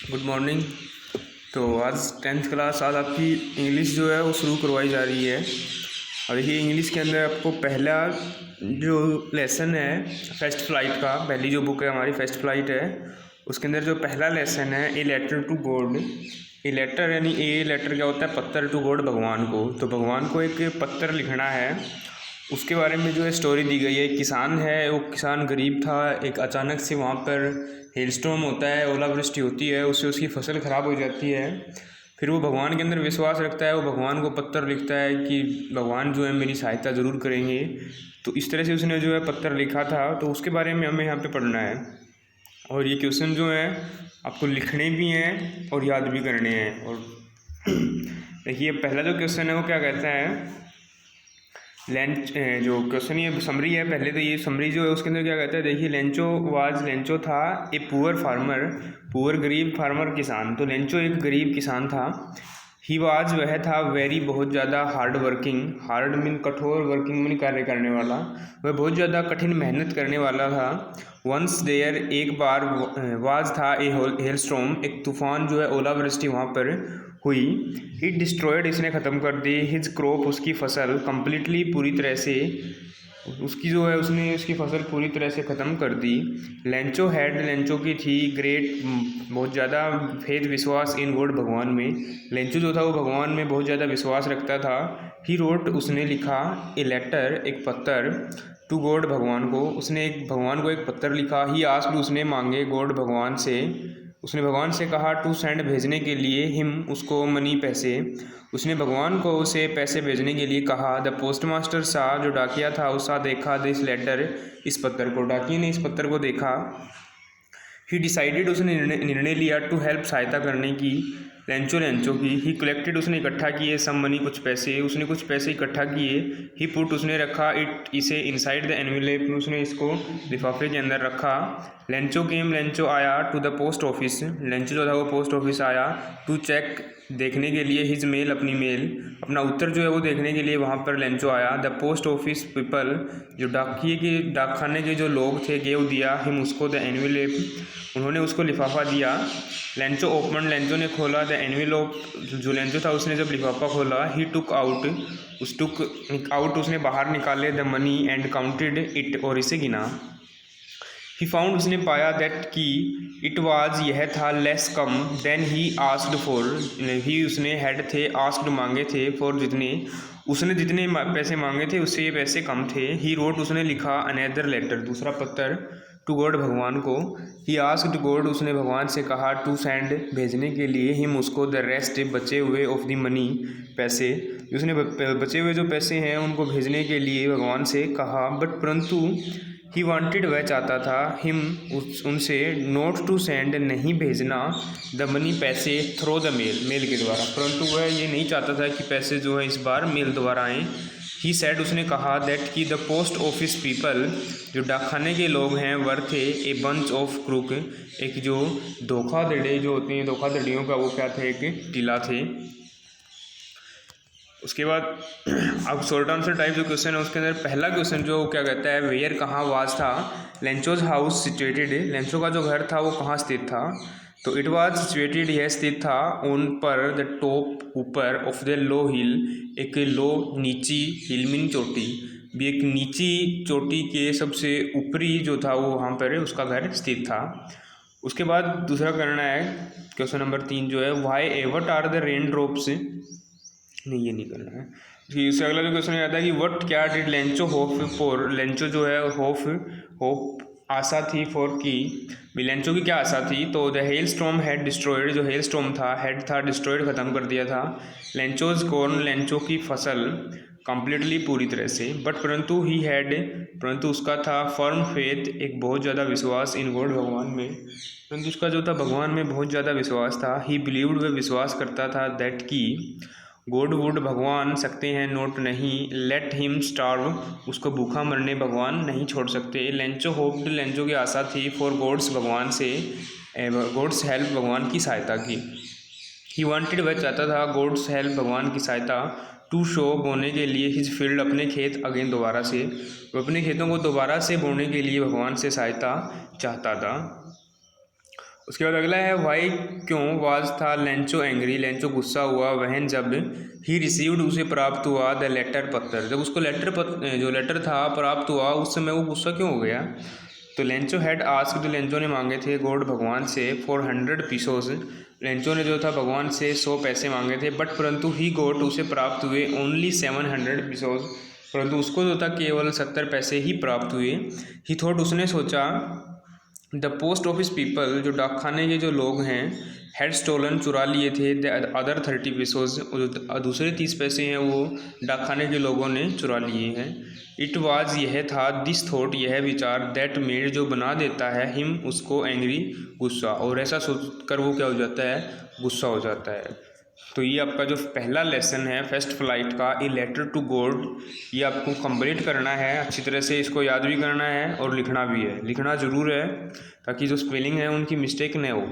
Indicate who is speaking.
Speaker 1: Good morning. तो आज 10th class आज आपकी इंग्लिश जो है वो शुरू करवाई जा रही है। और देखिए इंग्लिश के अंदर आपको पहला जो लेसन है फर्स्ट फ्लाइट का, पहली जो बुक है हमारी फर्स्ट फ्लाइट है, उसके अंदर जो पहला लेसन है a letter to God. A letter यानी ए लेटर क्या होता है? पत्थर, टू गॉड भगवान को। तो भगवान को एक पत्र लिखना है, उसके बारे में जो है स्टोरी दी गई है। एक किसान है, वो किसान गरीब था, एक अचानक से वहाँ पर हेलस्टॉर्म होता है, ओलावृष्टि होती है, उससे उसकी फसल ख़राब हो जाती है। फिर वो भगवान के अंदर विश्वास रखता है, वो भगवान को पत्र लिखता है कि भगवान जो है मेरी सहायता ज़रूर करेंगे। तो इस तरह से उसने जो है पत्र लिखा था, तो उसके बारे में हमें यहाँ पे पढ़ना है। और ये क्वेश्चन जो है आपको लिखने भी हैं और याद भी करने हैं। और देखिए पहला जो क्वेश्चन है वो क्या कहता है, लेंच जो क्वेश्चन ये समरी है। पहले तो ये समरी जो है उसके अंदर क्या कहता है, देखिए लेंचो था ए पुअर फार्मर, पुअर गरीब, फार्मर किसान। तो लेंचो एक गरीब किसान था। ही वाज वह था वेरी बहुत ज़्यादा हार्ड वर्किंग, हार्ड मीन कठोर, वर्किंग मीन कार्य करने वाला, वह बहुत ज़्यादा कठिन मेहनत करने वाला था। वंस देयर एक बार वाज था ए हेलस्टॉर्म, एक तूफान जो है ओलावृष्टि वहाँ पर हुई। इट डिस्ट्रॉयड, इसने ख़त्म कर दी हिज क्रॉप, उसकी फसल, कम्प्लीटली पूरी तरह से, उसकी जो है उसने उसकी फसल पूरी तरह से ख़त्म कर दी। लेंचो हैड, लेंचो की थी ग्रेट, बहुत ज़्यादा फेथ, विश्वास इन गॉड, भगवान में। लेंचो जो था वो भगवान में बहुत ज़्यादा विश्वास रखता था। ही रोट, उसने लिखा, ए लेटर, एक पत्र, टू गॉड, भगवान को। उसने एक भगवान को एक पत्र लिखा। ही आस्क्ड, उसने मांगे, गॉड, भगवान से, उसने भगवान से कहा, टू सेंड, भेजने के लिए, हिम, उसको, मनी, पैसे। उसने भगवान को उसे पैसे भेजने के लिए कहा। द पोस्ट मास्टर सा, जो डाकिया था उसा देखा, दिस लेटर, इस पत्र को, डाकिया ने इस पत्र को देखा। ही डिसाइडेड, उसने निर्णय लिया, टू हेल्प, सहायता करने की, लेंचो की। ही कलेक्टेड, उसने इकट्ठा किए, सम मनी, कुछ पैसे, उसने कुछ पैसे इकट्ठा किए। ही पुट, उसने रखा, इट, इसे, इनसाइड द एनवेलप, उसने इसको लिफाफे के अंदर रखा। लेंचो केम, लेंचो आया, to the post office, Lencho जो था वो पोस्ट ऑफिस आया। टू चेक, देखने के लिए, हिज मेल, अपनी मेल, अपना उत्तर जो है वो देखने के लिए वहाँ पर लेंचो आया। द पोस्ट ऑफिस पीपल, जो डाकखाने के जो लोग थे, गेव, दिया, हिम, उसको, द एनवेलप, उन्होंने उसको लिफाफा दिया। लेंचो ओपन, लेंचो ने खोला, द एनवेलप, जो लेंचो था उसने जब लिफाफा खोला। ही टुक आउट, उसने बाहर निकाले, the money, and counted it, और इसे गिना। ही फाउंड, उसने पाया, दैट की, इट वाज, यह था, लेस, कम, then he asked for, he, उसने, हैड थे, आस्क्ड, मांगे थे, फॉर, जितने, उसने जितने पैसे मांगे थे उससे ये पैसे कम थे। ही रोट, उसने लिखा, अनदर लेटर, दूसरा पत्र, टू गॉड, भगवान को। ही आस्क्ड गॉड, उसने भगवान से कहा, टू सेंड, भेजने के लिए, हिम, उसको, द रेस्ट, बचे हुए, ऑफ द मनी, पैसे, उसने बचे हुए जो पैसे हैं उनको भेजने के लिए भगवान से कहा। बट परंतु, ही वांटेड, वह चाहता था, हिम, उनसे, नोट टू सेंड, नहीं भेजना, द मनी, पैसे, थ्रो द मेल, मेल के द्वारा, परंतु वह ये नहीं चाहता था कि पैसे जो है इस बार मेल द्वारा आएँ। ही सेड, उसने कहा, दैट कि, द पोस्ट ऑफिस पीपल, जो डाकखाने के लोग हैं, वर थे, ए बंच ऑफ क्रूक, एक जो धोखाधड़ी जो होती हैं, धोखाधड़ियों का वो क्या थे, एक टीला थे। उसके बाद अब शॉर्ट आंसर टाइप जो क्वेश्चन है उसके अंदर पहला क्वेश्चन जो क्या कहता है, वेयर, कहाँ, वाज था, लेंचोज हाउस सिचुएटेड, लेंचो का जो घर था वो कहाँ स्थित था। तो इट वाज सिचुएटेड, यह स्थित था, ऑन, पर, द टॉप, ऊपर, ऑफ द लो हिल, एक लो, नीची, हिल मीन चोटी, भी एक नीची चोटी के सबसे ऊपरी जो था वो वहाँ पर उसका घर स्थित था। उसके बाद दूसरा करना है क्वेश्चन नंबर 3 जो है, why ever are the raindrops, नहीं ये नहीं करना है। फिर उससे अगला जो क्वेश्चन आता है कि व्हाट, क्या, did Lencho hope for, Lencho जो है होप आशा थी, फॉर की, लेंचो की क्या आशा थी। तो the hell storm had destroyed, जो हेल स्टॉर्म था, हैड था, डिस्ट्रॉयड, खत्म कर दिया था, लेंचोज कॉर्न, लेंचो की फसल, कम्प्लीटली, पूरी तरह से। बट परंतु, ही हैड, परंतु उसका था, फर्म फेथ, एक बहुत ज़्यादा विश्वास, इन गॉड, भगवान में, परंतु उसका जो था भगवान में बहुत ज़्यादा विश्वास था। ही बिलीव्ड, वह विश्वास करता था, दैट की, गॉड वुड, भगवान, सकते हैं, नोट, नहीं, लेट हिम स्टार्व, उसको भूखा मरने भगवान नहीं छोड़ सकते। लेंचो होप्ड, लेंचो की आशा थी, फॉर गॉड्स, भगवान से, गॉड्स हेल्प, भगवान की सहायता की। ही वांटेड, वह चाहता था, गॉड्स हेल्प, भगवान की सहायता, टू शो, बोने के लिए, हिज फील्ड, अपने खेत, अगेन, दोबारा से, वो अपने खेतों को दोबारा से बोने के लिए भगवान से सहायता चाहता था। उसके बाद अगला है वाई क्यों वाज था लेंचो एंग्री, लेंचो गुस्सा हुआ वहन जब ही रिसीव्ड उसे प्राप्त हुआ द लेटर पत्थर, जब उसको जो लेटर था प्राप्त हुआ उस समय वो गुस्सा क्यों हो गया। तो लेंचो हैड आस्क्ड, लेंचो ने मांगे थे गॉड भगवान से 400 पीसोस, लेंचो ने जो था भगवान से 100 पैसे मांगे थे, बट परंतु ही गोट उसे प्राप्त हुए ओनली 700 पीसोस, परंतु उसको जो था केवल 70 पैसे ही प्राप्त हुए। ही थॉट, उसने सोचा द पोस्ट ऑफिस पीपल, जो डाकखाने के जो लोग हैं, हैड स्टोलन चुरा लिए थे द अदर 30 पीसोस, दूसरे 30 पैसे हैं वो डाकखाने के लोगों ने चुरा लिए हैं। इट वाज, यह था, दिस थॉट, यह विचार, दैट मेड, जो बना देता है, हिम, उसको, एंग्री, गुस्सा, और ऐसा सोच कर वो क्या हो जाता है, गुस्सा हो जाता है। तो ये आपका जो पहला लेसन है फर्स्ट फ्लाइट का, ए लेटर टू गॉड, ये आपको कंप्लीट करना है अच्छी तरह से, इसको याद भी करना है और लिखना भी है, लिखना ज़रूर है ताकि जो स्पेलिंग है उनकी मिस्टेक न हो।